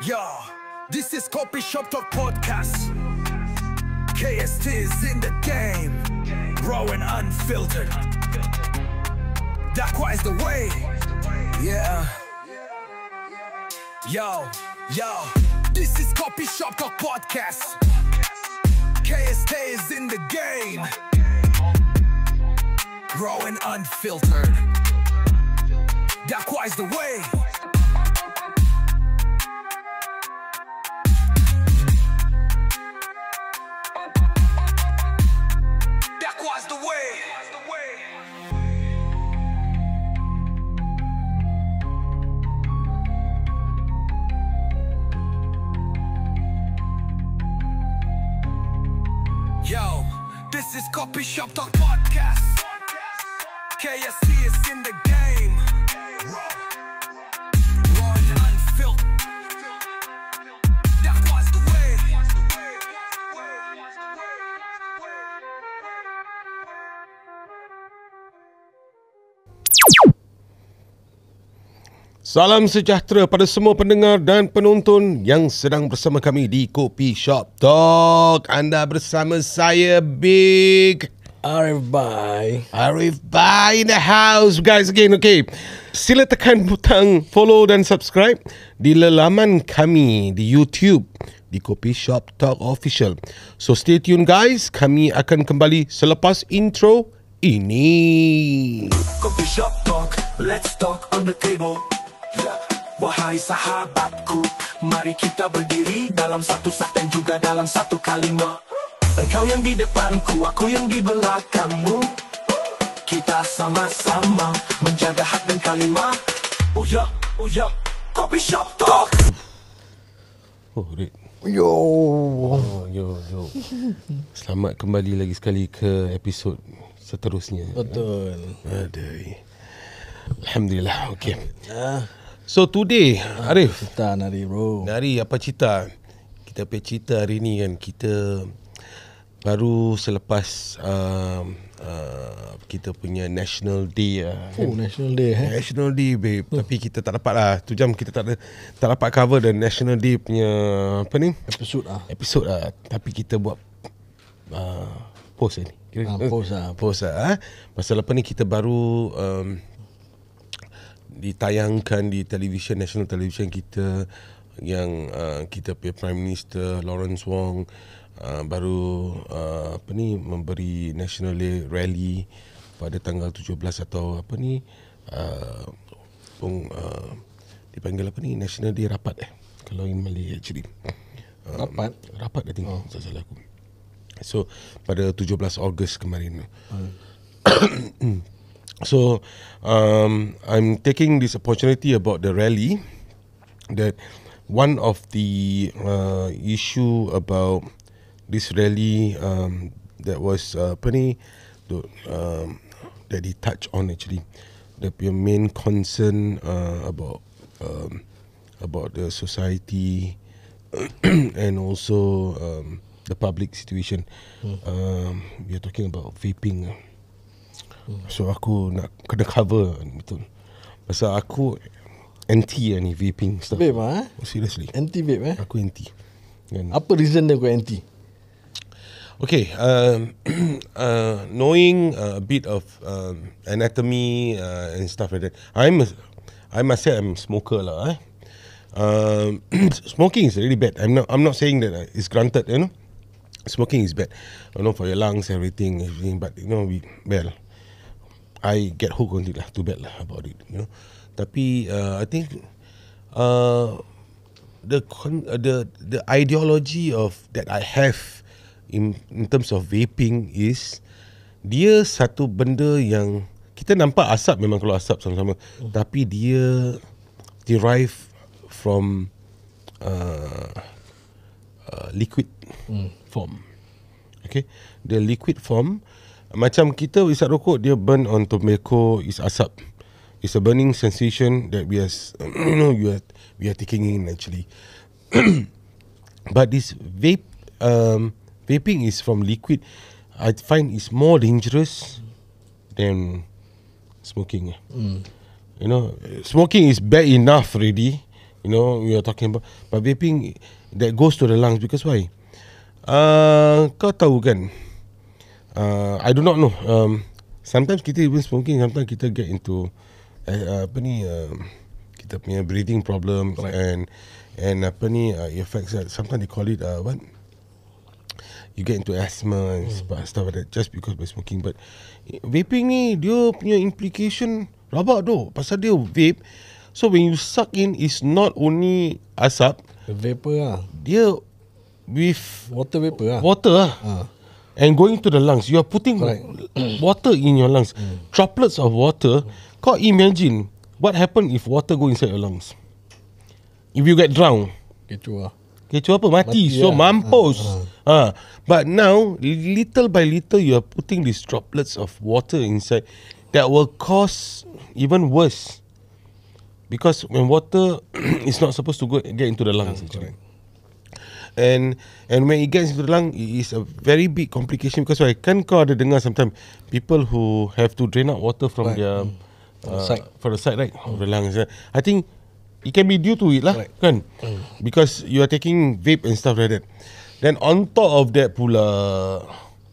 Yo, this is Coffee Shop Talk Podcast. KST is in the game, raw and unfiltered. That is the way. Yeah. Yo, this is Coffee Shop Talk Podcast. KST is in the game, raw and unfiltered. That is the way. Yo, this is Coffee Shop Talk Podcast. KST is in the game, raw and unfiltered. That was the way. Salam sejahtera pada semua pendengar dan penonton yang sedang bersama kami di Coffee Shop Talk. Anda bersama saya, Big Arif Bai in the house, guys. Again, okay. Sila tekan butang follow dan subscribe di laman kami di YouTube di Coffee Shop Talk Official. So stay tune, guys. Kami akan kembali selepas intro ini. Coffee Shop Talk, let's talk on the table. Wahai sahabatku, mari kita berdiri dalam satu sak dan juga dalam satu kalimat. Engkau yang di depanku, aku yang di belakangmu. Kita sama-sama menjaga hak dan kalimat. Oh ya, Coffee Shop Talk. Oh, Red. Yo. Yo. Selamat kembali lagi sekali ke episod seterusnya. Betul. Aduh. Alhamdulillah. Okay. So today, Arif, Cerita nari bro. hari apa cerita? Kita punya cerita hari ni kan, kita baru selepas kita punya National Day National Day National Day, babe. Tapi kita tak dapat lah. Tu jam kita tak dapat cover dan National Day punya apa ni? Episod lah. Tapi kita buat post ni. Post lah. Pasal apa ni, kita baru ditayangkan di televisyen, national television kita, yang kita punya Prime Minister Lawrence Wong baru apa ni, memberi National Day Rally pada tanggal 17 atau apa ni, dipanggil apa ni, National Day Rapat kalau in Malay actually. Rapat I think, tak salah aku. So pada 17 Ogos kemarin. So I'm taking this opportunity about the rally, that one of the issue about this rally that was apa ni, that he touched on actually, the main concern about the society and also the public situation. We are talking about vaping. So aku nak kena cover, betul. Pasal aku anti ni vaping stuff. Vape Seriously. Anti vape Aku anti. Kan? Apa reason dia kau anti? Okay, knowing a bit of anatomy and stuff like that, I must say I'm a smoker lah. Smoking is really bad. I'm not saying that it's granted, you know. Smoking is bad, you know, for your lungs, everything. But you know, I get hooked on it lah. Too bad lah about it, you know. Tapi I think the ideology of that I have in terms of vaping is, dia satu benda yang kita nampak asap, memang keluar asap sama-sama, tapi dia derive from liquid form. Okay, the liquid form, macam kita isap rokok, dia burn on tobacco is asap. It's a burning sensation that we are taking in actually. But this vaping is from liquid. I find it's more dangerous than smoking. You know, smoking is bad enough already. You know, we are talking about, but vaping that goes to the lungs because why? Kau tahu kan? I do not know. Sometimes kita even smoking, sometimes kita get into kita punya breathing problems, and effects. Sometimes they call it what? You get into asthma and stuff like that just because by smoking. But vaping ni dia punya implication rabak tu. Pasal dia vape, so when you suck in, it's not only asap, The vapor lah. dia with Water vapor lah. water lah. And going to the lungs, you are putting water in your lungs. Droplets of water. Kau imagine what happen if water go inside your lungs. If you get drowned, Kecoh lah. kecoh apa? Mati. Mati So lah. mampus. But now, little by little, you are putting these droplets of water inside that will cause even worse. Because when water is not supposed to get into the lungs, actually. And when it gets into the lung, it is a very big complication. Because kan kau ada dengar sometimes people who have to drain out water from their from the side, right, of the lungs. I think it can be due to it lah, kan? Because you are taking vape and stuff like that. Then on top of that pula,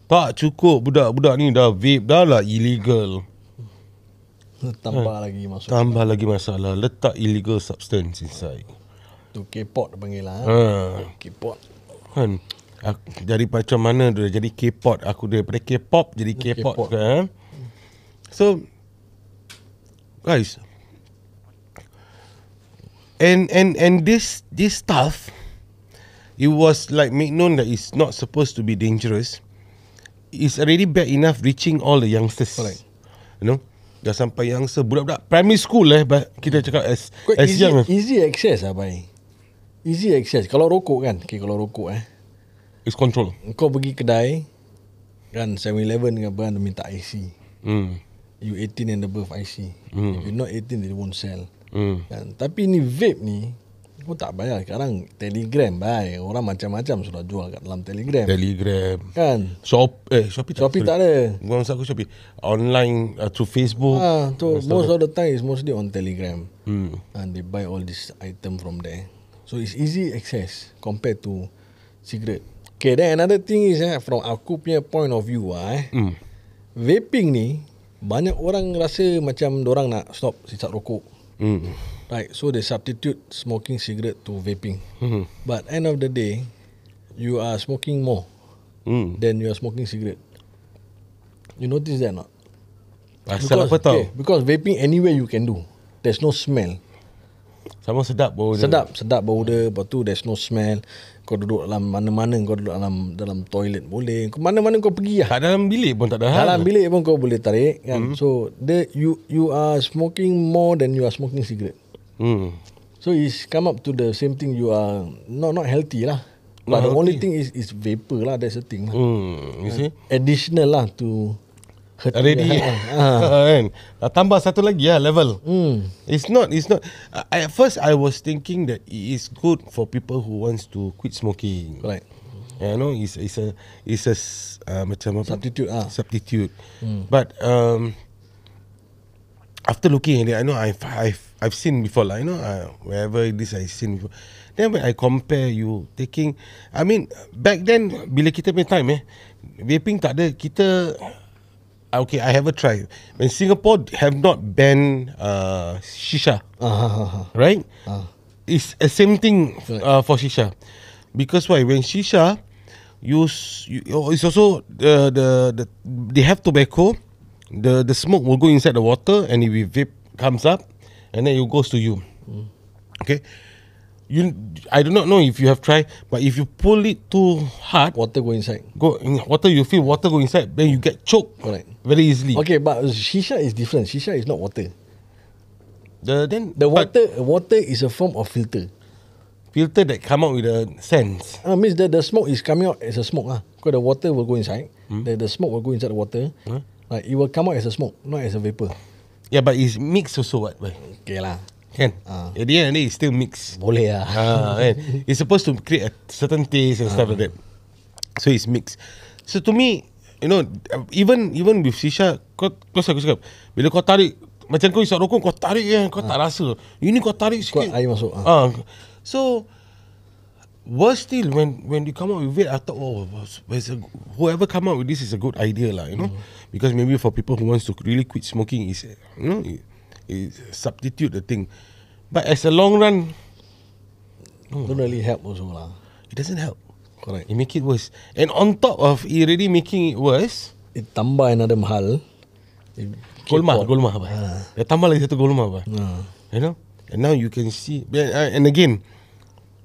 tak cukup budak-budak ni dah vape, dah lah illegal. Tambah lagi masuk. Tambah lagi masalah, letak illegal substance inside. Tu K-pop dia panggil lah. K-pop. Kan, dari macam mana dia jadi K-pop, aku daripada K-pop jadi K-pop K-pop. kan. So guys, and this stuff, it was like made known that it's not supposed to be dangerous. It's already bad enough reaching all the youngsters. Correct. You know, dah sampai youngster, budak-budak primary school kita cakap as Quite young. easy access lah, bhai. Easy access. Kalau rokok kan, kalau rokok It's control. kau pergi kedai kan, 7-Eleven ke apa, dia minta IC. You 18 and above IC. If you're not 18, they won't sell. Kan? Tapi ni vape ni, kau tak bayar. Sekarang Telegram, bhai. Orang macam-macam sudah jual kat dalam Telegram. Telegram. Kan? Shopee Tak ada. Gua masuk aku Shopee. Online through Facebook. So most of the time is mostly on Telegram. And they buy all this item from there. So it's easy access compared to cigarette. Okay, then another thing is from aku punya point of view vaping ni banyak orang rasa macam dorang nak stop sisap rokok. Right, so they substitute smoking cigarette to vaping. But end of the day, you are smoking more than you are smoking cigarette. You notice that not? Asal apa tau? Because vaping anywhere you can do. There's no smell. Sama sedap bau dia. Sedap bau dia. Lepas tu there's no smell. Kau duduk dalam mana-mana, kau duduk dalam toilet boleh. Kau mana-mana kau pergi lah. Kat dalam bilik pun tak ada hal. Dalam bilik pun kau boleh tarik kan. So you are smoking more than you are smoking cigarette. So it's come up to the same thing. You are not healthy lah. But the only thing is vapor lah. That's the thing lah. You see? Additional lah to hurt Already kan. Tambah satu lagi lah level. It's not at first I was thinking that it is good for people who wants to quit smoking. Right. You know, it's a macam apa? Substitute. But after looking at it, I know I've seen before lah. You know, wherever it is I've seen before. Then when I compare you taking, I mean back then bila kita punya time vaping tak ada, kita okay, I have a try. When Singapore have not banned shisha, right? It's the same thing for shisha. Because why? When shisha, it's also they have tobacco. The smoke will go inside the water, and if vape comes up, and then it goes to you. Okay. I do not know if you have tried, but if you pull it too hard, Water go inside. you feel water go inside, then you get choked very easily. Okay, but shisha is different. Shisha is not water. The Water is a form of filter. filter that come out with the sense. Means that the smoke is coming out as a smoke. Because the water will go inside. The smoke will go inside the water. It will come out as a smoke, not as a vapor. Yeah, but it's mixed also what? Okay lah. Kan? At the end of the day, it's still mixed. Boleh lah. Kan? It's supposed to create a certain taste and stuff like that. So it's mixed. So to me, you know, even with shisha, kau aku cakap, bila kau tarik macam kau isap rokok, kau tarik kau tak rasa. Ini kau tarik Kuat sikit. air masuk. So worse still when you come up with it, I thought, whoever come up with this is a good idea lah, you know, because maybe for people who wants to really quit smoking is, you know, it substitute the thing, but as a long run, Don't really help also lah. it doesn't help. Correct. It make it worse, and on top of it already making it worse, It tambah another mahal. golmah apa? Dia tambah lagi satu golmah apa? You know, and now you can see, and again,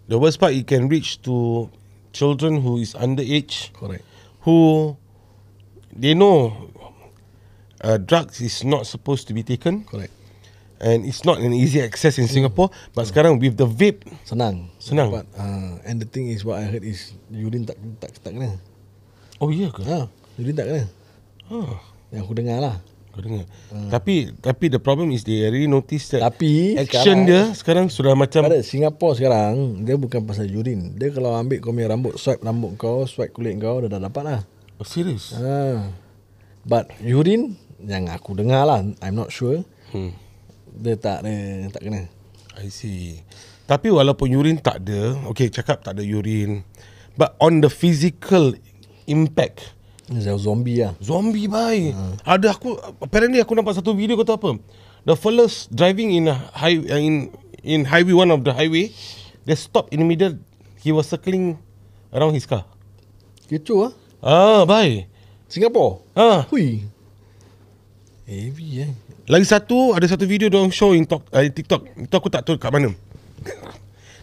the worst part, it can reach to children who is underage, Correct. who they know drugs is not supposed to be taken, Correct. and it's not an easy access in Singapore. But sekarang with the vape, Senang. Senang. But, and the thing is, what I heard is urine tak kena. oh iya ke? Urine tak kena. Yang aku dengar lah. Kau dengar. Tapi the problem is they already notice that Tapi action dia sekarang sudah macam pada Singapore sekarang, dia bukan pasal urine. Dia kalau ambil kau punya rambut, swipe rambut kau, swipe kulit kau, dia dah dapat lah. serious. But urine, yang aku dengar lah, I'm not sure, dia tak kena. I see. Tapi walaupun urine tak ada, okay, cakap tak ada urine, but on the physical impact, Zombie lah. zombie bhai. Ada apparently aku nampak satu video, kau tahu apa? The fellas driving in in highway, one of the highway, they stop in the middle. He was circling around his car. Kecoh lah. Bhai. Singapore. Hui. Heavy Lagi satu, ada satu video diorang show in TikTok. Itu aku tak tahu kat mana.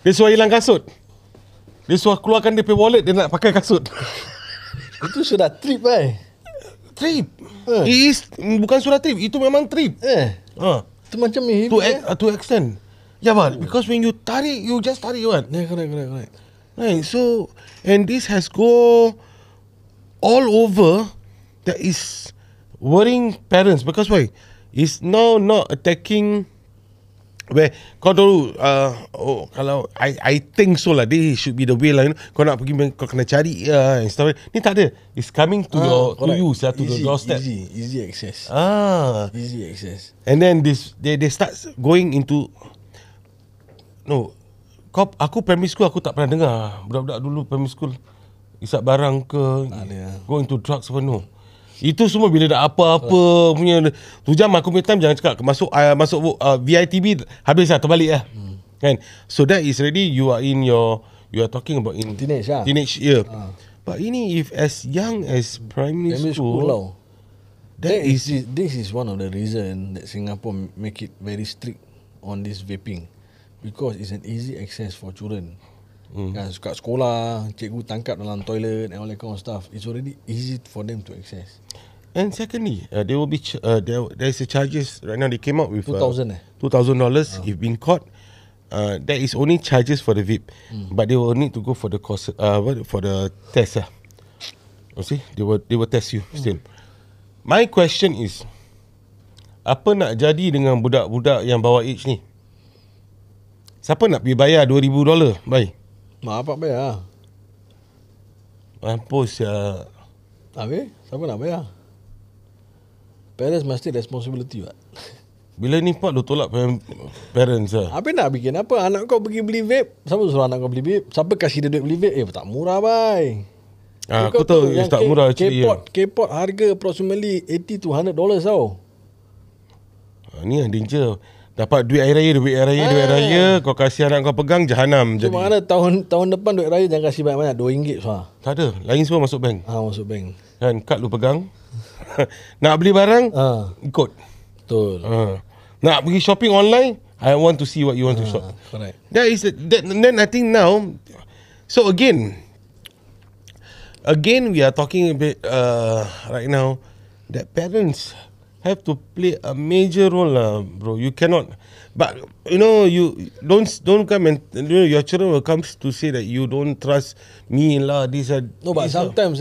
Dia suruh hilang kasut. Dia suruh keluarkan dia punya wallet, dia nak pakai kasut. Itu sudah trip Trip. It is, bukan surat trip, itu memang trip. Itu macam heavy To extent. Yeah, but because when you tarik, you just tarik what? Yeah, correct. Right, so, and this has go all over. That is worrying parents, because why? It's now not attacking where kau tahu kalau I think so lah, they should be the way lah, you know, kau nak pergi kau kena cari and stuff. Ni tak ada. It's coming to to you, to the doorstep. Easy access. Easy access. And then they start going into aku primary school aku tak pernah dengar budak-budak dulu primary school isap barang ke go into drugs apa, no. Itu semua bila dah apa-apa punya tu jam aku punya time, jangan cakap masuk VITB habis lah, terbalik lah. Kan? So that is already you are talking about in teenage year. But ini if as young as primary school this is one of the reason that Singapore make it very strict on this vaping, because it's an easy access for children. Kan, kat sekolah, cikgu tangkap dalam toilet and all that kind of stuff. It's already easy for them to access. And secondly, there will be there's a charges right now. They came up with $2,000 if being caught. That is only charges for the vape, but they will need to go for the course, for the test. You see, they will test you still. My question is, apa nak jadi dengan budak-budak yang bawah age ni? Siapa nak pergi bayar $2,000? Bye. Mak apa bayar? Mampus ya. Habis, siapa nak bayar? Parents must take responsibility what? Bila ni Pak lu tolak parents lah. Habis nak bikin apa? Anak kau pergi beli vape. Siapa suruh anak kau beli vape? Siapa kasih dia duit beli vape? Tak murah bhai. Aku tahu tak murah actually. K-pot harga approximately $80 to $100 tau. Ni yang danger. Dapat duit air raya, kau kasih anak kau pegang, jahanam jadi. Mana tahun depan duit raya jangan kasih banyak-banyak, RM2 so. Tak ada, lain semua masuk bank. Masuk bank. Kan kad lu pegang. Nak beli barang, ikut. Betul. Nak pergi shopping online, I want to see what you want to shop. Correct. Then I think now, so again we are talking a bit right now that parents have to play a major role lah, bro. You cannot, but you know, you don't come and your children will come to say that you don't trust me lah. No, but sometimes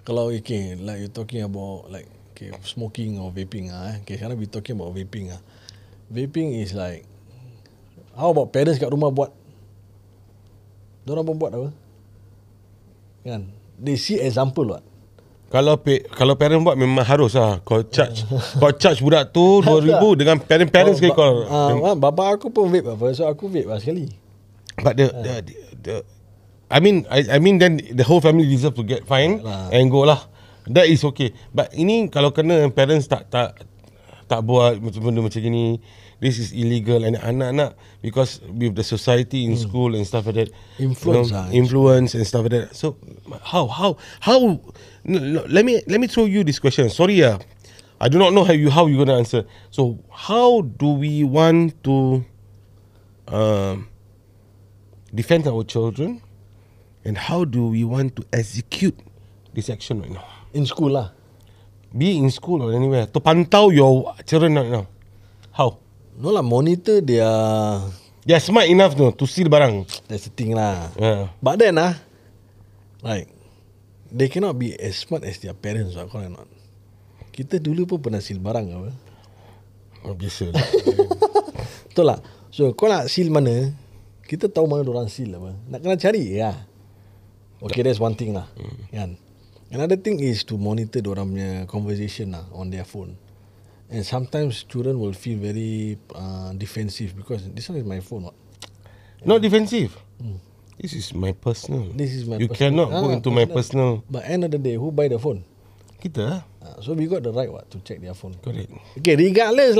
kalau like you're talking about like smoking or vaping sekarang we talking about vaping Vaping is like, how about parents kat rumah buat? Diorang pun buat apa? Kan? They see example what? Kalau parent buat memang harus lah. Kau charge budak tu 2,000 dengan parents sekali kau. Bapa aku pun vape apa, so aku vape lah sekali. But the I mean then the whole family deserve to get fined and go lah. That is okay. But ini kalau kena parents tak buat benda macam gini, this is illegal, and anak-anak because with the society in school and stuff like that, influence and stuff like that. So how no, let me throw you this question. Sorry, I do not know how you gonna answer. So how do we want to defend our children, and how do we want to execute this action right now? In school lah. Be in school or anywhere to pantau your children right now. How? No lah, monitor their. They are smart enough to steal barang. That's the thing lah. Yeah. But then like they cannot be as smart as their parents lah, correct not? Kita dulu pun pernah steal barang apa. Biasa lah. Betul lah. So kau nak steal mana, kita tahu mana orang steal apa. Nak kena cari ya. Okay, that's one thing lah. Kan. Another thing is to monitor orang punya conversation lah on their phone. And sometimes children will feel very defensive because this one is my phone. What? Not defensive. This is my personal. This is my you personal. cannot go into my personal. But end of the day, who buy the phone? Kita. So we got the right to check their phone. Correct. Okay, regardless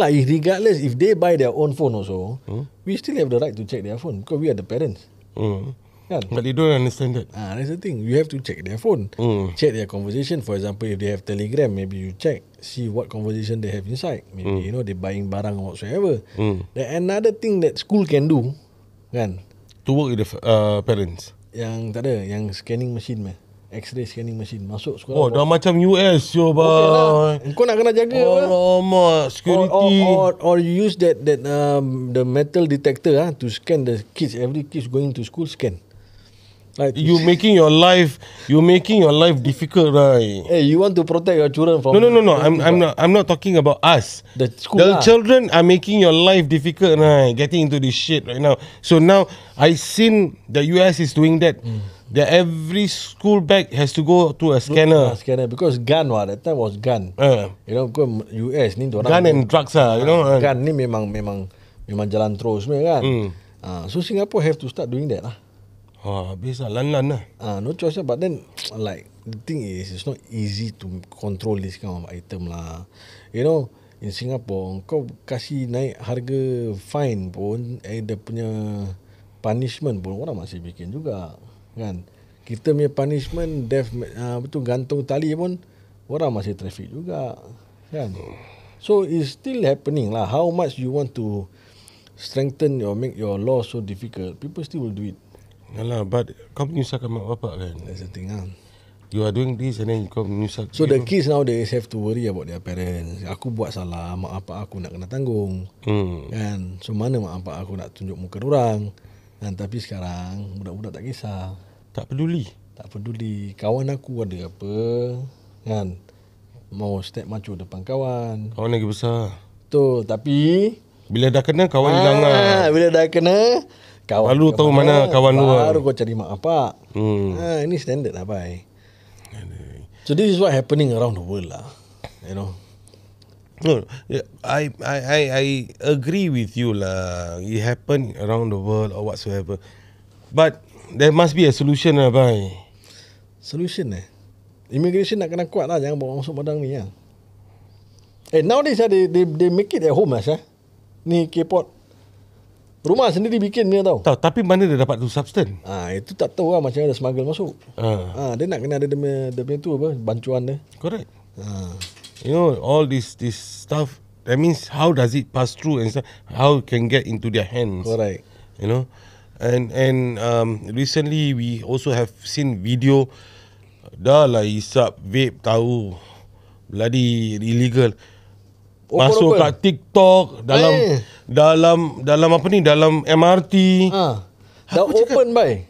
if they buy their own phone also, we still have the right to check their phone because we are the parents. Kan? But they don't understand that. That's the thing. You have to check their phone. Check their conversation. For example, if they have Telegram, maybe you check, see what conversation they have inside. Maybe they buying barang or whatsoever. Then another thing that school can do, kan? To work with the parents. Yang tak ada, yang scanning machine meh. X-ray scanning machine masuk sekolah. Oh, dah macam US yo bang. Okay lah. Kau nak kena jaga alamak, security. Or you use that the metal detector to scan the kids. Every kids going to school scan. Like you making your life difficult, right? Hey, you want to protect your children from? No. I'm not talking about us. The school. The children are making your life difficult, right? Getting into this shit right now. So now I seen the US is doing that. That every school bag has to go to a scanner. Scanner because gun that time was gun. US ni orang gun and drugs gun ni memang jalan terus kan. So Singapore have to start doing that lah. Habis lah, lan lah. No choice lah. But then, like, the thing is, it's not easy to control this kind of item lah. In Singapore, kau kasih naik harga fine pun, dia punya punishment pun orang masih bikin juga, kan? Kita punya punishment, death, gantung tali pun, orang masih traffic juga, kan? So, it's still happening lah. How much you want to strengthen or make your law so difficult, people still will do it. Yalah, but kau menyusahkan mak bapak kan. That's the thing lah. You are doing this and then kau menyusahkan. So the kids nowadays have to worry about their parents. Aku buat salah, mak bapak aku nak kena tanggung. Kan? So mana mak bapak aku nak tunjuk muka orang. Dan tapi sekarang budak-budak tak kisah. Tak peduli. Kawan aku ada apa, kan? Mau step macho depan kawan. Kawan lagi besar. Betul, tapi bila dah kena kawan hilang lah. Bila dah kena kawan baru tahu mana kawan lu. Baru kau cari mak bapak. Ini standard lah, bye. So this is what happening around the world lah. No, I agree with you lah. It happen around the world or whatsoever. But there must be a solution lah, bye. Solution immigration nak kena kuat lah. Jangan bawa masuk padang ni lah. Nowadays they make it at home lah. Ni K-pop rumah sendiri bikin dia tahu. Tapi mana dia dapat tu substance? Itu tak tahu lah macam mana dia smuggle masuk. Dia nak kena ada dia punya tu apa, bancuan dia. Correct. All this stuff, that means how does it pass through and stuff, how it can get into their hands. Correct. And recently we also have seen video dah lah isap vape tahu bloody illegal. Masuk kat TikTok dalam apa ni, dalam MRT. Dah open bye.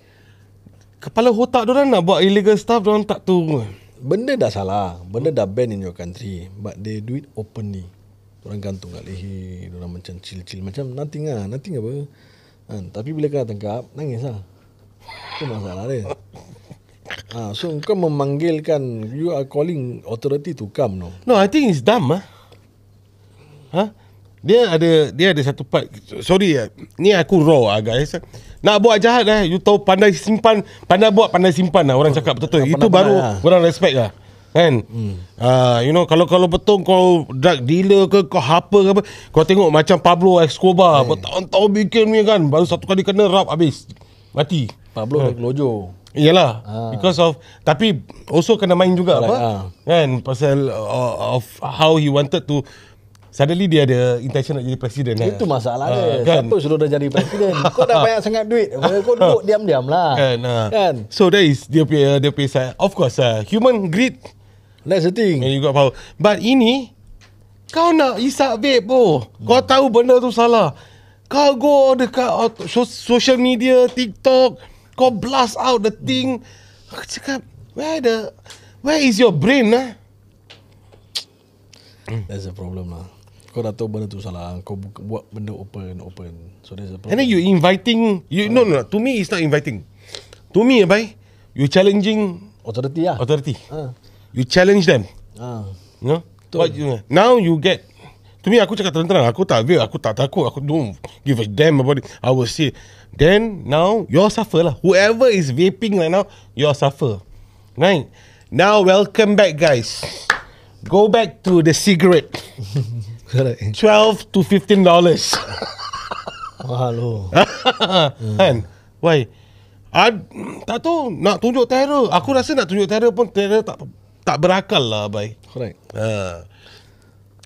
Kepala otak diorang nak buat illegal stuff, diorang tak tahu. Benda dah salah, benda dah ban in your country, but they do it openly. Diorang gantung kat leher, diorang macam chill macam nothing apa. Tapi bila kena tangkap, nangis lah. Itu masalah dia. So kau memanggilkan, you are calling authority to come, no? No, I think it's dumb Dia ada satu part. Sorry ni aku raw guys. Nak buat jahat you tahu pandai simpan, pandai buat pandai simpan orang cakap betul-betul. Itu baru orang respect kan. You know, kalau betul kau drug dealer ke, kau apa ke apa, kau tengok macam Pablo Escobar bertahun-tahun bikin ni kan, baru satu kali kena rap habis mati. Pablo dah kelojo. Iyalah, because of, tapi also kena main juga kan, pasal of how he wanted to. Suddenly dia ada intention nak jadi presiden. Itu masalah dia. Kan? Siapa suruh dah jadi presiden? Kau dah banyak sangat duit, kau duduk diam-diam lah. Kan? So that is dia punya side. Of course human greed. That's the thing. And you got power. But ini kau nak isap vape kau tahu benda tu salah, kau go dekat social media, TikTok, kau blast out the thing. Aku cakap, where is your brain That's the problem lah. Kau dah tahu benda tu salah, kau buat benda open. So there's a problem. And then you inviting, no, to me it's not inviting. To me you challenging Authority lah. authority. You challenge them. You know? What now you get. To me, aku cakap terang-terang, aku tak takut, aku don't give a damn about it. I will say, then now you suffer lah. Whoever is vaping right now, you suffer. Right? Now welcome back guys. Go back to the cigarette. $12 to $15. Mahal Kan? Why? Tak tahu nak tunjuk terror. Aku rasa nak tunjuk terror pun terror tak berakal lah, bhai. Correct.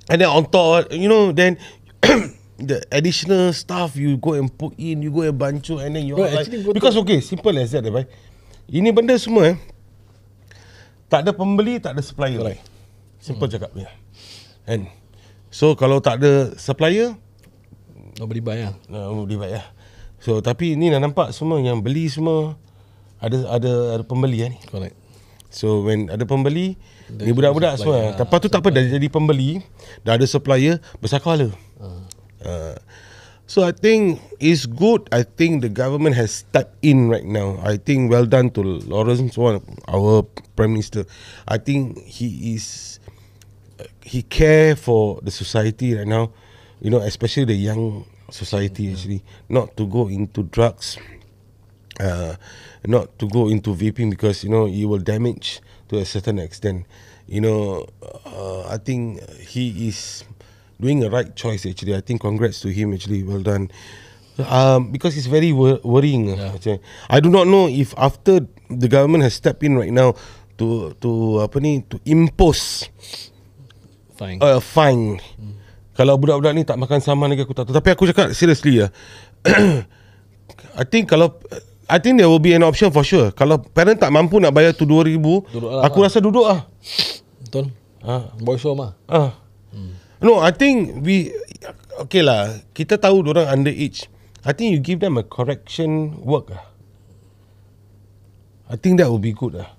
And then on top, you know, then the additional stuff you go and put in, you go and bancu, and then you like, because okay, simple as that, bhai. Ini benda semua tak ada pembeli, tak ada supplier. Correct. Simple cakap dia. And so kalau tak ada supplier, nobody buy lah. Nobody buy lah. So tapi ni dah nampak semua yang beli semua ada pembeli ni. Correct. So when ada pembeli, ni budak-budak semua. Lepas tu tak apa, dah jadi pembeli, dah ada supplier, besar kepala. So I think it's good. I think the government has stepped in right now. I think well done to Lawrence Wong, our Prime Minister. I think he care for the society right now, you know, especially the young society actually, not to go into drugs, not to go into vaping, because you know it will damage to a certain extent. You know, I think he is doing a right choice actually. I think congrats to him actually, well done. Because it's very worrying. I do not know if after the government has stepped in right now to impose fine. Kalau budak-budak ni tak makan saman lagi, aku tak tahu. Tapi aku cakap seriously I think there will be an option for sure. Kalau parent tak mampu nak bayar tu 2,000, aku rasa duduk lah. Betul. Boys home lah. No, I think okay lah, kita tahu diorang underage. I think you give them a correction work lah. I think that would be good lah.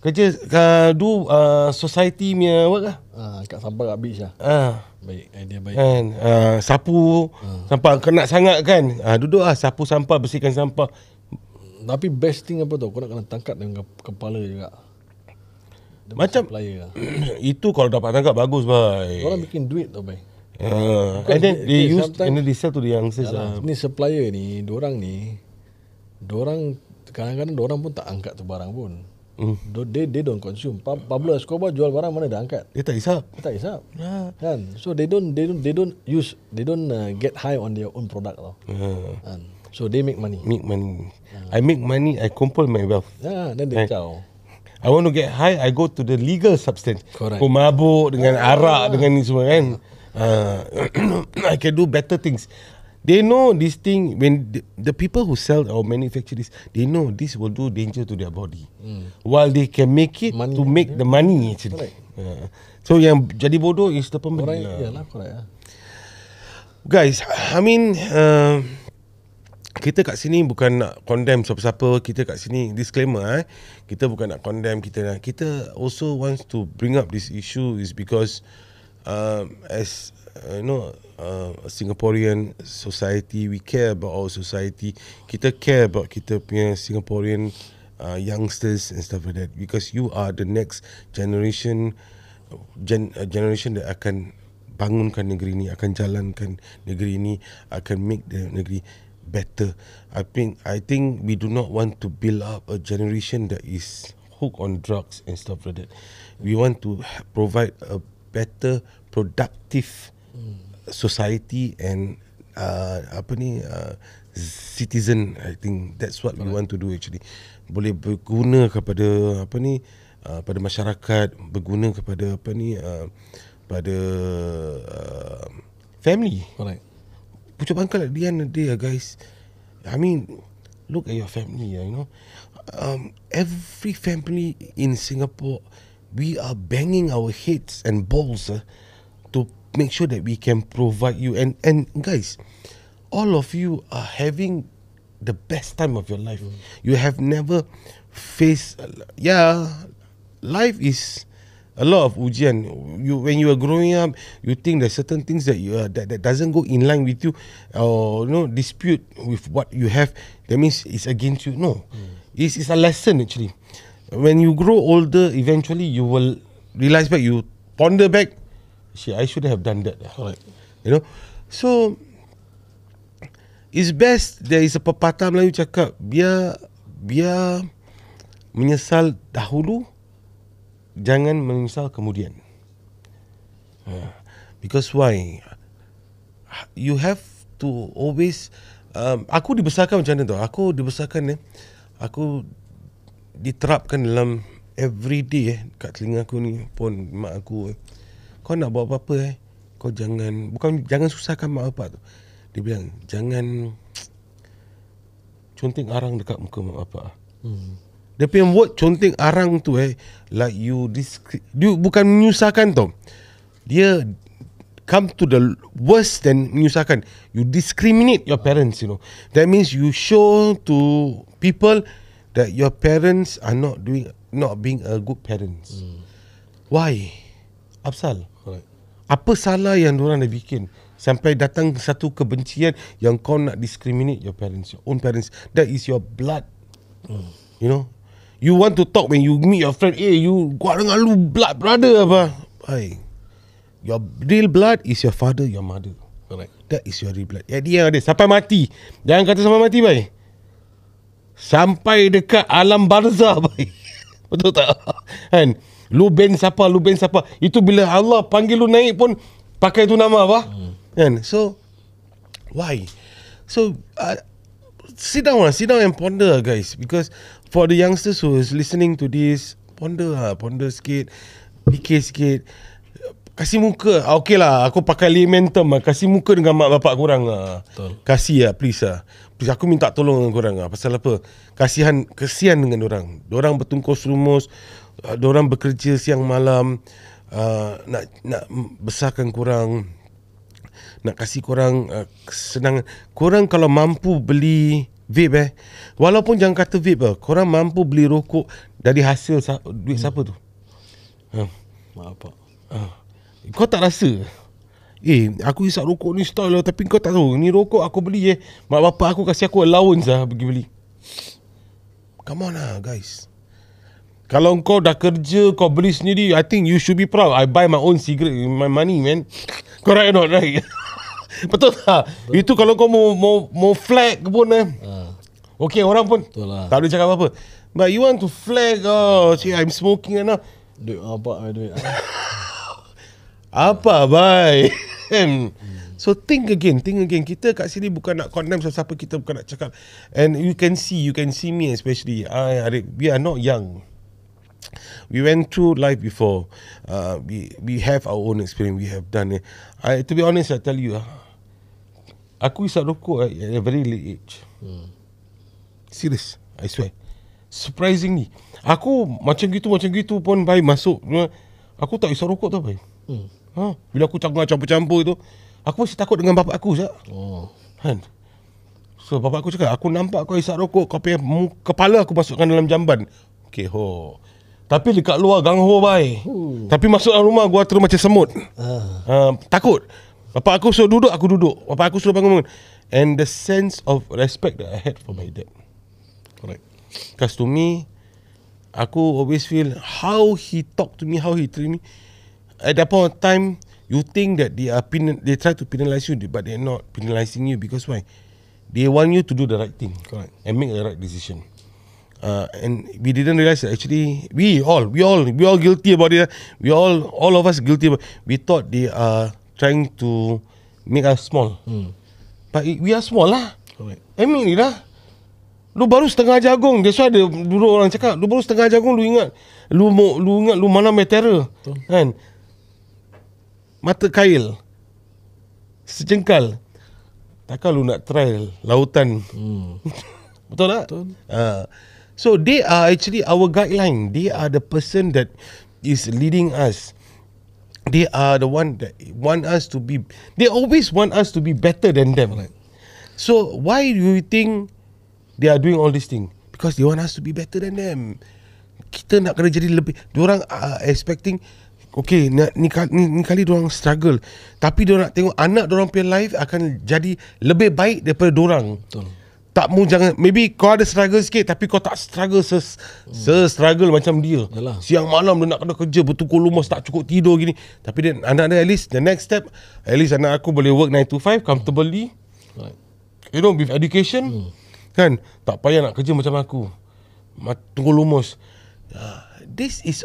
Kerja do society punya work lah. Kat sampah kat beach lah. Baik, idea baik. Kan, sapu sampah kena sangat kan. Duduk lah, sapu sampah, bersihkan sampah. Tapi best thing apa tau, kau nak kena tangkap dengan kepala juga. Dia macam supplier lah. Itu kalau dapat tangkap bagus, bhai. Orang bikin duit tau, bhai. And then they use, and then they sell to the youngsters. Ni supplier ni, diorang kadang-kadang diorang pun tak angkat tu barang pun. They don't consume. Pablo Escobar jual barang mana dah angkat? Dia tak hisap. Kan? So they don't get high on their own product tau. So they make money. I make money, I kumpul my wealth. Then they chow. I want to get high, I go to the legal substance. Correct. Aku mabuk dengan arak dengan ni semua kan. I can do better things. They know this thing, when the people who sell or manufacture this, they know this will do danger to their body. While they can make it money, to make the money actually. So yang jadi bodoh is the pembeli. Correct. Guys, I mean, kita kat sini bukan nak condemn siapa-siapa. Kita kat sini, disclaimer kita bukan nak condemn. Kita also wants to bring up this issue is because as you know, a Singaporean society, we care about our society. Kita care about kita punya Singaporean youngsters and stuff like that, because you are the next generation, generation that akan bangunkan negeri ni, akan jalankan negeri ni, akan make the negeri better. I think we do not want to build up a generation that is hooked on drugs and stuff like that. We want to provide a better, productive society and citizen. I think that's what we want to do actually. Boleh berguna kepada pada masyarakat, berguna kepada pada family. Correct. Pucuk Bangkal at the end of the day, guys, I mean, look at your family, you know. Every family in Singapore, we are banging our heads and balls to make sure that we can provide you. And guys, all of you are having the best time of your life. You have never faced, life is a lot of ujian. When you are growing up, you think there's certain things that that doesn't go in line with you, or dispute with what you have. That means it's against you. No, it's a lesson actually. When you grow older, eventually you will realize back. You ponder back. Shit, I should have done that. Right. So it's best. There is a pepatah Melayu cakap, biar menyesal dahulu, jangan menyesal kemudian. Because why? You have to always. Aku dibesarkan macam mana tau? Aku dibesarkan aku diterapkan dalam everyday kat telinga aku ni pun mak aku. Kau nak buat apa-apa kau jangan susahkan mak bapak tu. Dia bilang jangan conteng arang dekat muka mak bapak. Dia punya word conteng arang tu like you bukan menyusahkan tau. Dia come to the worst than menyusahkan. You discriminate your parents, That means you show to people that your parents are not being a good parents. Why? Apsal? Correct. Apa salah yang diorang dah bikin sampai datang satu kebencian yang kau nak discriminate your parents, your own parents? That is your blood. You want to talk when you meet your friend, you gua dengan lu blood brother apa? Your real blood is your father, your mother. Correct. That is your real blood. Dia ada sampai mati. Jangan kata sampai mati, bhai. Sampai dekat alam barzah, bhai. Betul tak? Kan? Lu ben siapa? Itu bila Allah panggil lu naik pun pakai tu nama apa? Kan? So why? So sit down and ponder, guys, because for the youngsters who is listening to this, ponder sikit, fikir sikit. Kasih muka. Okay lah, aku pakai elementum lah. Kasih muka dengan mak bapak korang lah. Kasih lah, please lah. Please, aku minta tolong dengan korang lah. Pasal apa? Kesian dengan dorang. Dorang bertungkus rumus. Dorang bekerja siang malam. Nak besarkan korang. Nak kasih korang kesenangan. Korang kalau mampu beli vape walaupun jangan kata vape korang mampu beli rokok dari hasil duit siapa tu? Mak bapak. Kau tak rasa aku isap rokok ni style lah, tapi kau tak tahu ni rokok aku beli mak bapak aku kasih aku allowance lah pergi beli. Come on lah, guys. Kalau kau dah kerja, kau beli sendiri, I think you should be proud. I buy my own cigarette with my money, man. Correct or not, right? Betul tak? Itu kalau kau mau flag pun okay, orang pun tak boleh cakap apa-apa. But you want to flag, I'm smoking now. Duit apa duit? Apa, bye? So think again. Kita kat sini bukan nak condemn siapa, kita bukan nak cakap. And you can see me especially. We are not young. We went through life before. We have our own experience. We have done it. To be honest, I tell you, aku isap rokok at a very late age. Serious, I swear. Surprisingly, aku macam gitu pun baik masuk. Aku tak isap rokok tau, baik. Bila aku campur-campur tu, aku masih takut dengan bapak aku, kan? So bapak aku cakap, aku nampak kau isap rokok, kau punya kepala aku masukkan dalam jamban. Okay, tapi dekat luar gang ho, bhai. Tapi masuk dalam rumah, gua terus macam semut. Takut. Bapak aku suruh duduk, aku duduk. Bapak aku suruh bangun. And the sense of respect that I had for my dad. Correct. Because to me, aku always feel how he talk to me, how he treat me. At that point of time, you think that they try to penalize you, but they're not penalizing you because why? They want you to do the right thing. Correct. And make the right decision. And we didn't realize that actually we all guilty about it. All of us guilty about. We thought they are trying to make us small. But we are small lah. Correct. I mean ni lah. Lu baru setengah jagung. That's why dulu orang cakap, lu baru setengah jagung, lu ingat lu mana metera. Kan? Mata kail. Sejengkal. Takkan lu nak try lautan. Betul tak? Betul. So they are actually our guideline. They are the person that is leading us. They are the one that want us to be. They always want us to be better than them. Right. So why do you think they are doing all these things? Because they want us to be better than them. Kita nak kena jadi lebih. Diorang expecting, okay, ni kali diorang struggle, tapi diorang nak tengok anak diorang punya life akan jadi lebih baik daripada diorang. Betul. Tak mau jangan, maybe kau ada struggle sikit tapi kau tak struggle struggle macam dia. Yalah. Siang malam dia nak kena kerja, bertukar lumas, tak cukup tidur gini. Tapi dia, anak dia at least the next step, at least anak aku boleh work 9 to 5 comfortably. Right. You know, with education. Kan, tak payah nak kerja macam aku, tunggu lumus. This is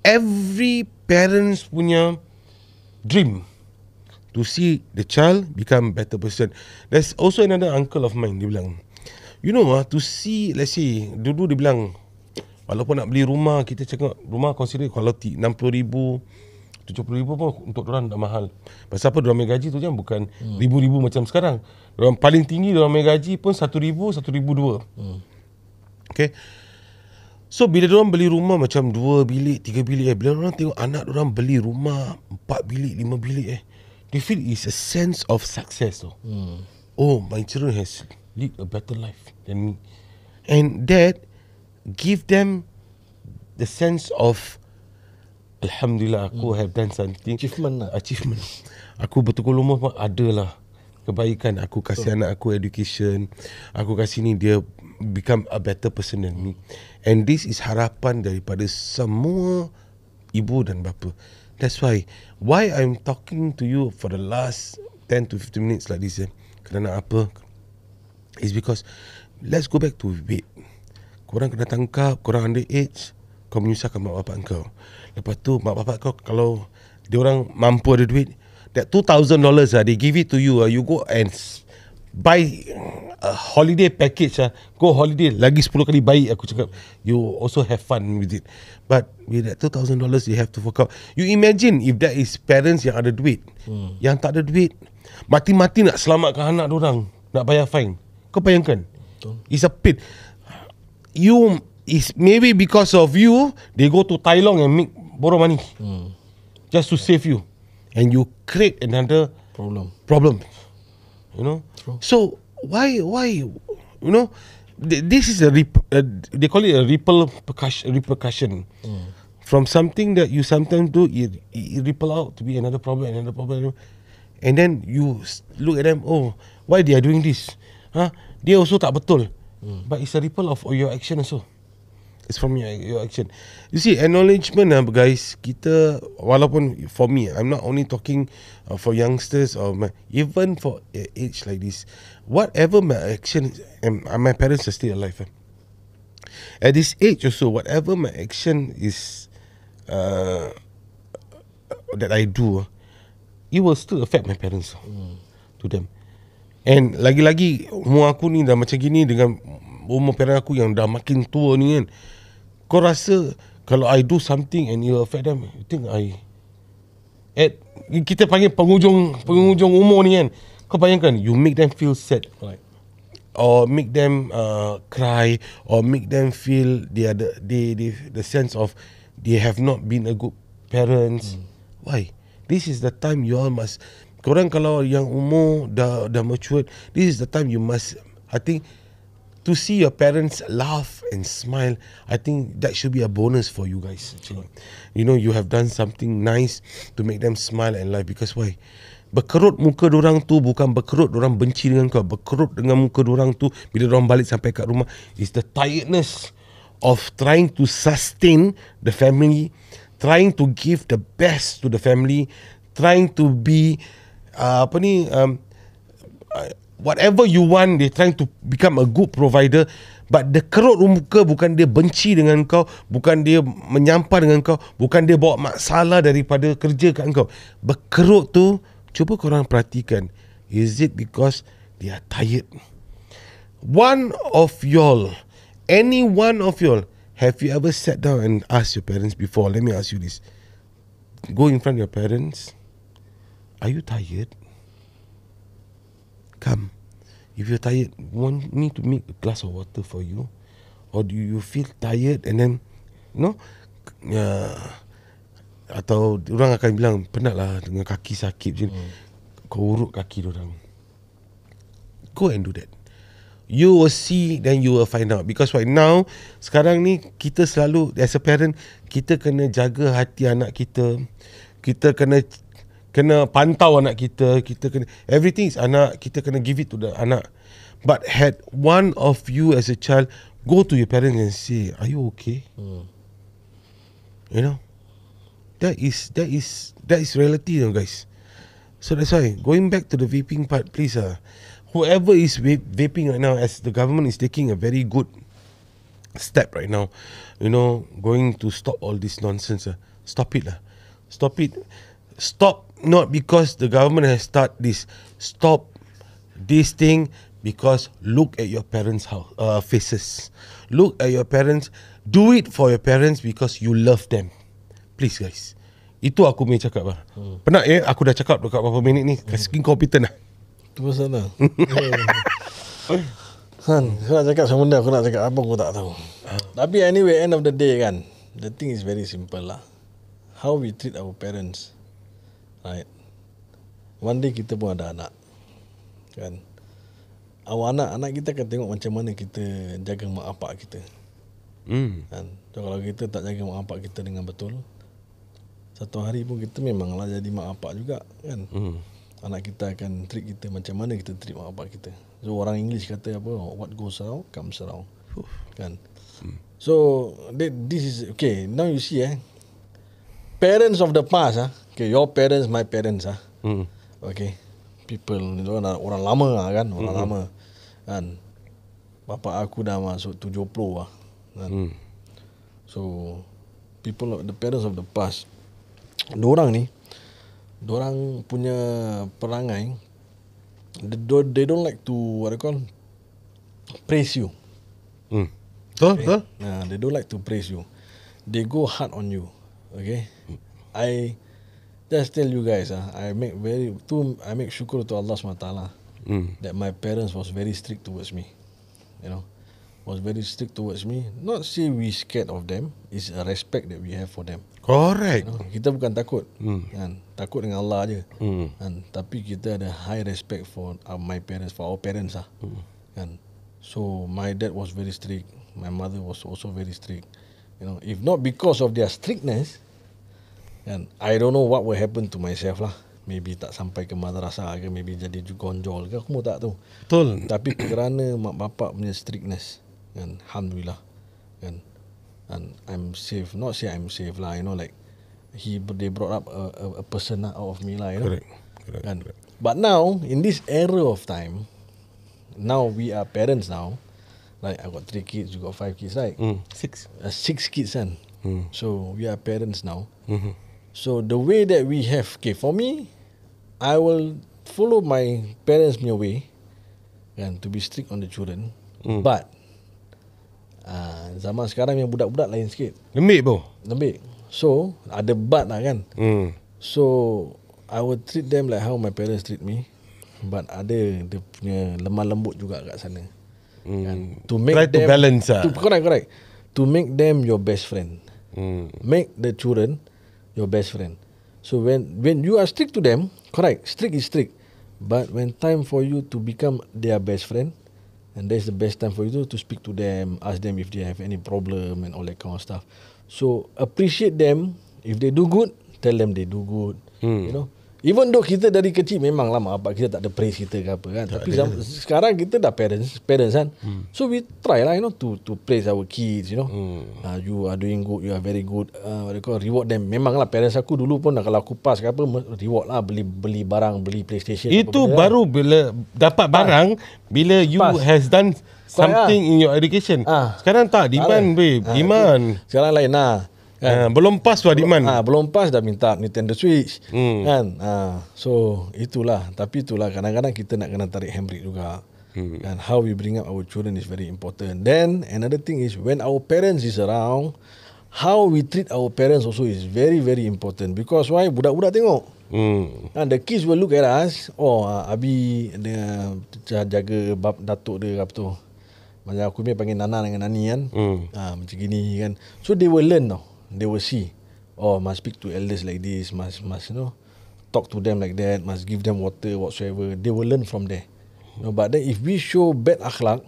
every parents punya dream, to see the child become better person. There's also another uncle of mine, dia bilang, you know, to see, let's say, dulu dia bilang, walaupun nak beli rumah, kita cakap rumah consider kalau 60,000, 70,000 pun untuk diorang dah mahal. Pasal apa, diorang punya gaji tu kan bukan ribu-ribu macam sekarang. Diorang paling tinggi diorang punya gaji pun 1,000, 1,200. Okay. So bila diorang beli rumah macam 2 bilik, 3 bilik, bila diorang tengok anak diorang beli rumah 4 bilik, 5 bilik, they feel it's a sense of success. Oh, my children has lead a better life than me. And that give them the sense of Alhamdulillah, aku have done something. Achievement lah. Achievement. Aku betul-betul rumah pun ada lah kebaikan. Aku kasih anak aku education. Aku kasih ni, dia become a better person than me. And this is harapan daripada semua ibu dan bapa. That's why I'm talking to you for the last 10 to 15 minutes like this. Kerana apa? Is because let's go back to weight. Korang kena tangkap, korang underage, kau menyusahkan mak bapak kau. Lepas tu mak bapak kau kalau dia orang mampu ada duit, that $2,000 they give it to you, you go and buy a holiday package, go holiday lagi 10 kali baik, aku cakap. You also have fun with it. But with that $2,000 you have to fork out. You imagine if that is parents yang ada duit, yang tak ada duit, mati-mati nak selamatkan anak diorang, nak bayar fine. Kau bayangkan. It's a pit. You is maybe because of you, they go to Thailand and borrow money just to save you, and you create another problem. You know. True. So why you know, this is they call it a repercussion. From something that you sometimes do, it ripple out to be another problem, and then you look at them, oh, why they are doing this? Dia also tak betul. But it's a ripple of your action also. It's from your action. You see, acknowledgement, guys, kita, walaupun for me, I'm not only talking for youngsters or even for age like this, whatever my action, and my parents are still alive. At this age also, whatever my action is that I do, it will still affect my parents to them. And lagi-lagi umur aku ni dah macam gini dengan umur parents aku yang dah makin tua ni kan. Kau rasa kalau I do something and it will affect them, you think kita panggil penghujung umur ni kan. Kau bayangkan, you make them feel sad, Right. or make them cry, or make them feel the sense of they have not been a good parents. Why? This is the time you all must. Korang kalau yang umur dah matured, this is the time you must, I think, to see your parents laugh and smile, I think that should be a bonus for you guys. Actually, you know, you have done something nice to make them smile and laugh. Because why? berkerut muka dorang tu bukan berkerut dorang benci dengan kau. Berkerut dengan muka dorang tu bila dorang balik sampai kat rumah is the tiredness of trying to sustain the family, trying to give the best to the family, trying to be whatever you want, they trying to become a good provider. But the kerut muka bukan dia benci dengan kau, bukan dia menyampah dengan kau, bukan dia bawa masalah daripada kerja kat kau. Berkerut tu, cuba korang perhatikan, is it because they are tired? One of y'all, any one of y'all, have you ever sat down and asked your parents before? Let me ask you this. Go in front of your parents. Are you tired? Come. If you're tired, want me to make a glass of water for you? Or do you feel tired and then, atau orang akan bilang, penat lah dengan kaki sakit je. Kau urut kaki orang. Go and do that. You will see, then you will find out. Because right now, sekarang ni, kita selalu, as a parent, kita kena jaga hati anak kita. Kita kena pantau anak kita. Kita kena, everything is anak. Kita kena give it to the anak. But had one of you as a child go to your parents and say, are you okay? You know, that is reality, guys. So that's why, going back to the vaping part, please, whoever is vaping right now, as the government is taking a very good step right now, going to stop all this nonsense. Stop it. Stop it. Stop, not because the government has started this. Stop this thing because look at your parents' faces. Look at your parents. Do it for your parents because you love them. Please, guys. Itu aku punya cakap lah. Penat aku dah cakap dekat berapa minit ni. Saking competent lah. Itu pasal lah. Han, aku nak cakap sama benda, aku nak cakap apa aku tak tahu. Tapi anyway, end of the day kan, the thing is very simple lah. How we treat our parents, right? One day kita pun ada anak, kan? Our anak kita akan tengok macam mana kita jaga mak bapak kita. Kan? So, kalau kita tak jaga mak bapak kita dengan betul, satu hari pun kita memanglah jadi mak bapak juga, kan? Anak kita akan treat kita macam mana kita treat mak bapak kita. So orang English kata apa, what goes around comes around, kan? So this is okay. Now you see, parents of the past, okay, your parents, my parents, okay, people, orang lama kan, orang lama, kan? Bapa aku dah masuk 70 lah, kan? So people, the parents of the past, dorang punya perangai, they don't like to, what they call, praise you. Betul? They don't like to praise you. They go hard on you. Okay, I just tell you guys, I make syukur to Allah SWT that my parents was very strict towards me. Was very strict towards me. Not say we scared of them, it's a respect that we have for them. Correct. Kita bukan takut, kan? Takut dengan Allah aje, kan? Tapi kita ada high respect for my parents, for our parents, kan? So my dad was very strict, my mother was also very strict. If not because of their strictness, kan, I don't know what will happen to myself lah. Maybe tak sampai ke madrasah ke, maybe jadi gonjol ke, aku mau tak tahu. Betul. Tapi kerana mak bapak punya strictness, kan, alhamdulillah, kan, and I'm safe. Not say I'm safe lah, like they brought up a person out of me lah, Correct. kan. But now in this era of time, now we are parents now. Like I got 3 kids, you got 5 kids, right? 6 kids, kan. So we are parents now. So the way that we have, okay, for me, I will follow my parents' way, kan, to be strict on the children. But zaman sekarang yang budak-budak lain sikit. Lembik. So ada but lah, kan. So I will treat them like how my parents treat me. But ada dia punya lemah lembut juga kat sana, kan? To make try them, to balance correct. To make them your best friend. Make the children your best friend. So when you are strict to them, correct, strict is strict. But when time for you to become their best friend, and that's the best time for you to speak to them, ask them if they have any problem and all that kind of stuff. So appreciate them. If they do good, tell them they do good. Even though kita dari kecil memang lah mak bapak kita tak ada praise kita ke apa kan. Tapi sekarang kita dah parents kan. So we try lah to praise our kids, you are doing good, you are very good. Reward them. Memang lah parents aku dulu pun kalau aku pass ke apa, reward lah, beli barang, beli PlayStation. Itu baru bila dapat barang, bila you has done something in your education. Sekarang tak, demand babe, demand. Sekarang lain lah. Kan? Belum pas lah demand. Belum pas dah minta Nintendo Switch. Kan? So itulah. Tapi itulah kadang-kadang kita nak kena tarik handbrake juga. And how we bring up our children is very important. Then another thing is when our parents is around, how we treat our parents also is very very important. Because why? Budak-budak tengok. And the kids will look at us. Abi dia jaga datuk dia apa tu. Macam aku ni panggil Nana dengan Nani kan. Macam gini kan. So they will learn tau. They will see, must speak to elders like this, must talk to them like that, must give them water whatsoever. They will learn from there. But then if we show bad akhlak,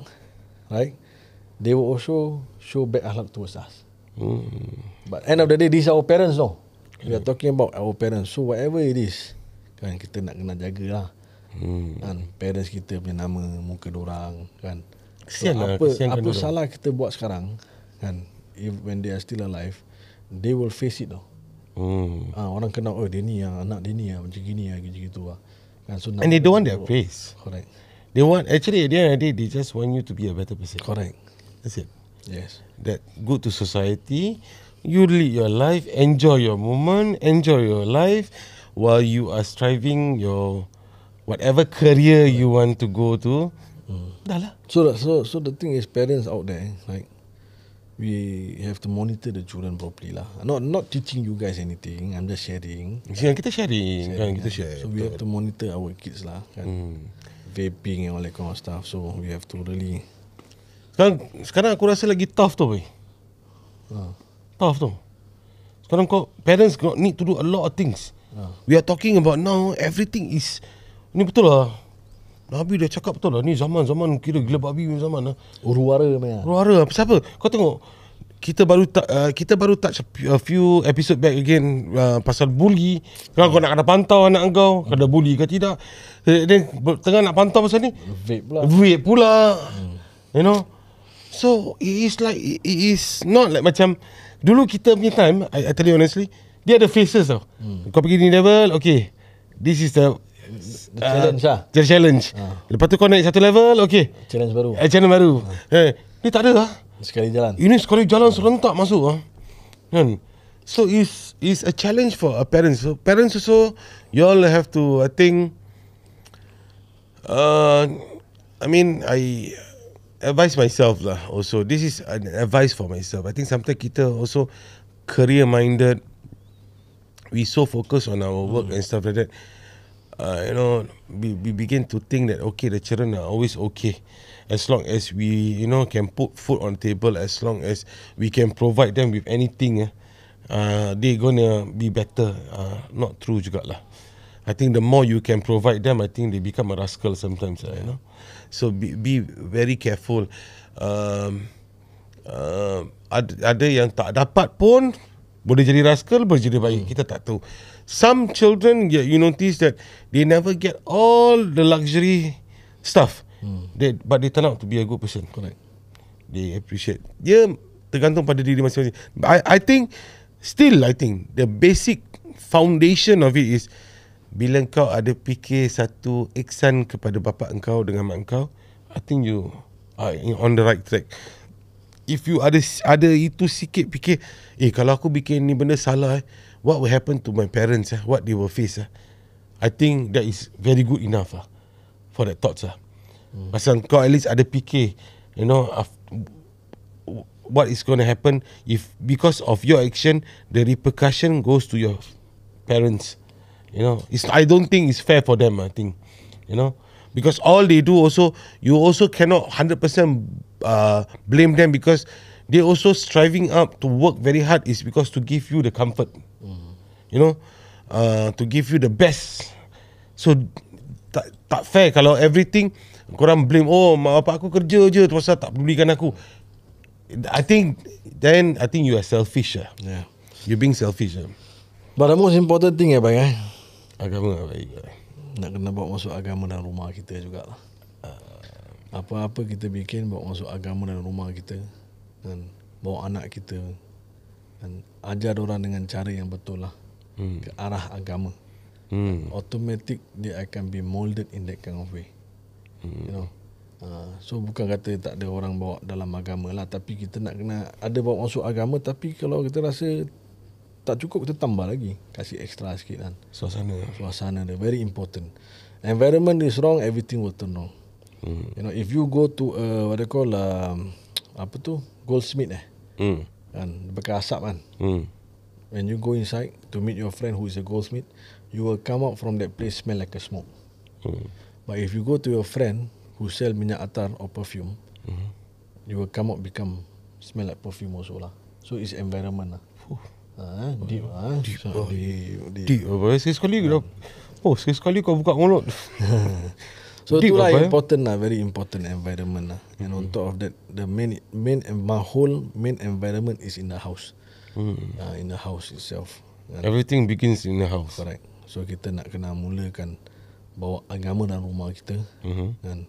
right, they will also show bad akhlak towards us. But end of the day, these are our parents, no. We are talking about our parents. So whatever it is, kan kita nak kena jaga lah. Kan parents kita punya nama, muka dorang, kan. So apa salah kita buat sekarang, kan, when they are still alive, they will face it tau. Orang kenal, dia ni anak dia ni macam gini gitu lah. So and they don't want their praise. Correct. They want, actually at the end of the day, they just want you to be a better person. Correct. That's it. Yes. That good to society. You lead your life, enjoy your moment, enjoy your life while you are striving your whatever career you want to go to. Dah lah. So the thing is, parents out there, like, we have to monitor the children properly lah. Not teaching you guys anything. I'm just sharing. Kita sharing kan, kita share. So we have to monitor our kids lah, kan. Vaping and all that kind of stuff. So we have to really. Sekarang aku rasa lagi tough tu, boy. Tough tu. Sekarang parents need to do a lot of things. We are talking about now everything is. Ni betul lah. Nabi dah cakap betul lah. Ni zaman kira gila babi zaman lah. Huru-hara punya. Huru-hara. Siapa? Kau tengok. Kita baru touch a few episode back again pasal bully. Kau nak kena pantau anak kau, kena bully ke tidak. Then tengah nak pantau pasal ni, vape pula. You know. So it is not like macam dulu kita punya time. I tell you honestly, dia ada phases tau. Kau pergi ni level, okay, this is the challenge lah. Challenge. Lepas tu kau naik satu level, okay, challenge baru. Challenge baru. Ni tak ada lah. Sekali jalan. Ini sekali jalan serentak masuk lah. Kan? So is a challenge for a parents. So parents also, you all have to, I think, I mean, I advise myself lah also. This is an advice for myself. I think sometimes kita also career minded. We so focus on our work and stuff like that. We begin to think that okay, the children are always okay, as long as we can put food on the table, as long as we can provide them with anything, they gonna be better. Not true juga lah. I think the more you can provide them, I think they become a rascal sometimes. So be very careful. Ada yang tak dapat pun boleh jadi rascal, boleh jadi baik. Kita tak tahu. Some children, you notice that they never get all the luxury stuff, but they turn out to be a good person. Correct. They appreciate. Dia tergantung pada diri masing-masing. I think the basic foundation of it is bila kau ada fikir satu ihsan kepada bapa engkau dengan mak engkau, I think you are on the right track. If you ada itu sikit fikir, kalau aku bikin ni benda salah, what will happen to my parents? What they will face? I think that is very good enough for that thoughts. Pasal kau at least ada fikir, what is going to happen if because of your action the repercussion goes to your parents. I don't think it's fair for them. I think, because all they do also, you also cannot 100% blame them, because they also striving up to work very hard is because to give you the comfort, to give you the best. So tak fair kalau everything korang blame, mak bapak aku kerja je pasal tak pedulikan aku. I think you are selfish. Yeah. You're being selfish. But the most important thing, Agama baik. Nak kena bawa masuk agama dalam rumah kita jugalah. Apa-apa kita bikin bawa masuk agama dalam rumah kita, dan bawa anak kita, dan ajar orang dengan cara yang betul lah, ke arah agama. Automatic dia akan be molded in that kind of way. You know. So bukan kata tak ada orang bawa dalam agama lah, tapi kita nak kena ada bawa masuk agama. Tapi kalau kita rasa tak cukup, kita tambah lagi, kasih extra sikit kan. Suasana dia very important. Environment is wrong, everything will turn wrong. You know, if you go to what they call apa tu, goldsmith kan, bekas asap kan. When you go inside to meet your friend who is a goldsmith, you will come out from that place smell like a smoke. But if you go to your friend who sell minyak atar or perfume, you will come out become smell like perfume also lah. So it's environment lah. Deep. Sekali kau buka mulut. So itulah important lah, very important environment lah. And on top of that, the whole main environment is in the house. In the house itself. Everything begins in the house. Correct. So kita nak kena mulakan bawa agama dalam rumah kita, dan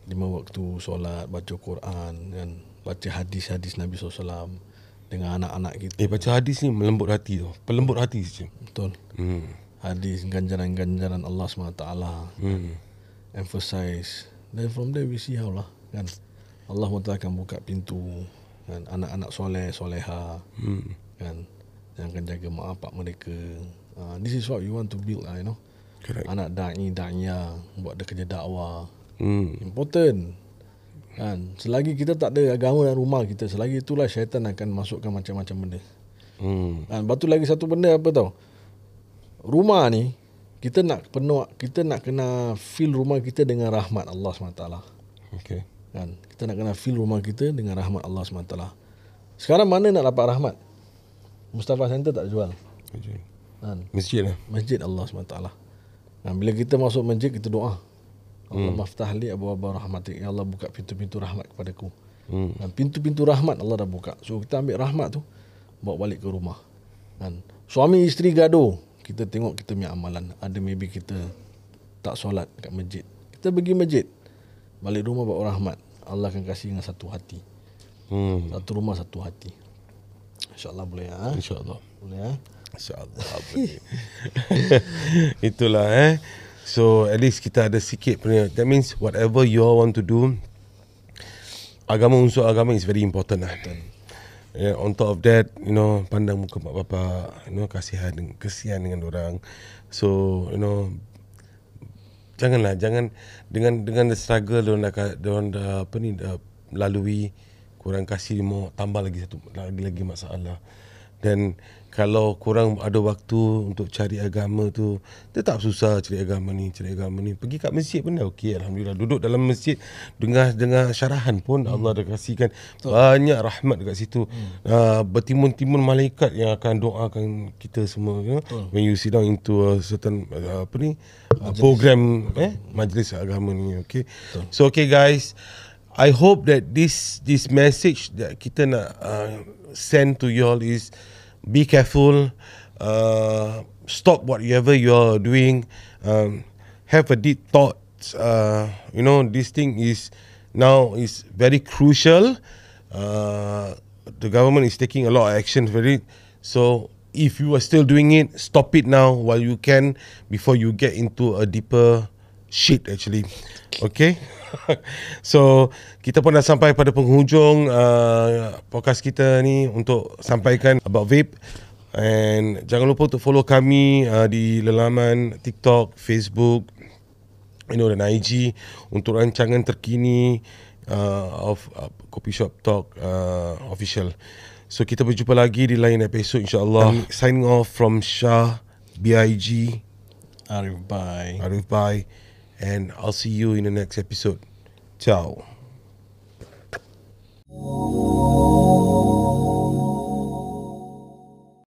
5 waktu solat, baca Quran, dan baca hadis-hadis Nabi SAW dengan anak-anak kita. Baca hadis ni melembut hati tu. Pelembut hati saja. Betul. Hadis, ganjaran-ganjaran Allah SWT. Emphasize. Then from there we see how lah kan. Allah SWT akan buka pintu kan, anak-anak soleh, soleha kan, yang akan jaga mak bapak mereka. This is what we want to build lah, you know. Correct. Anak da'iyah buat dia kerja dakwah. Important kan. Selagi kita tak ada agama dalam rumah kita, selagi itulah syaitan akan masukkan macam-macam benda. Kan, lepas tu lagi satu benda apa tau, rumah ni kita nak kena feel rumah kita dengan rahmat Allah SWT. Okay. Kan, kita nak kena feel rumah kita dengan rahmat Allah SWT. Sekarang mana nak dapat rahmat? Mustafa Center tak jual. Kan? Masjid lah. Masjid Allah SWT. Kan, bila kita masuk masjid, kita doa, Allah maftah li abwaaba rahmatik, ya Allah buka pintu-pintu rahmat kepadaku. Dan pintu-pintu rahmat Allah dah buka. So kita ambil rahmat tu, bawa balik ke rumah. Kan, suami isteri gaduh, kita tengok kita punya amalan. Ada maybe kita tak solat kat masjid, kita pergi masjid, balik rumah bawa rahmat. Allah akan kasih dengan satu hati. Satu rumah satu hati. InsyaAllah boleh ya. InsyaAllah. Boleh ya. InsyaAllah boleh. Itulah So at least kita ada sikit punya. That means whatever you all want to do, unsur agama is very important lah. On top of that, you know, pandang muka mak bapak, you know, kasihan dengan orang. So, you know, jangan dengan the struggle diorang dah lalui, korang kasih mau tambah lagi masalah. Dan kalau korang ada waktu untuk cari agama tu, tetap susah cari agama ni. Pergi kat masjid pun dah okey, alhamdulillah. Duduk dalam masjid dengar syarahan pun Allah dah kasihkan banyak rahmat dekat situ. Bertimbun-timbun malaikat yang akan doakan kita semua, you know? When you sit down into a certain program majlis agama ni, okay? So okay guys, I hope that this message that kita nak send to you all is, be careful, stop whatever you're doing, have a deep thought. You know, this thing is very crucial. The government is taking a lot of action for it. So if you are still doing it, stop it now while you can, before you get into a deeper shit actually. Okay. So kita pun dah sampai pada penghujung podcast kita ni untuk sampaikan about vape. And jangan lupa untuk follow kami di laman TikTok, Facebook, you know, dan IG untuk rancangan terkini of Coffee Shop Talk official. So kita berjumpa lagi di lain episod insyaAllah. Signing off from Shah, BIG, Arif bye. And I'll see you in the next episode. Ciao.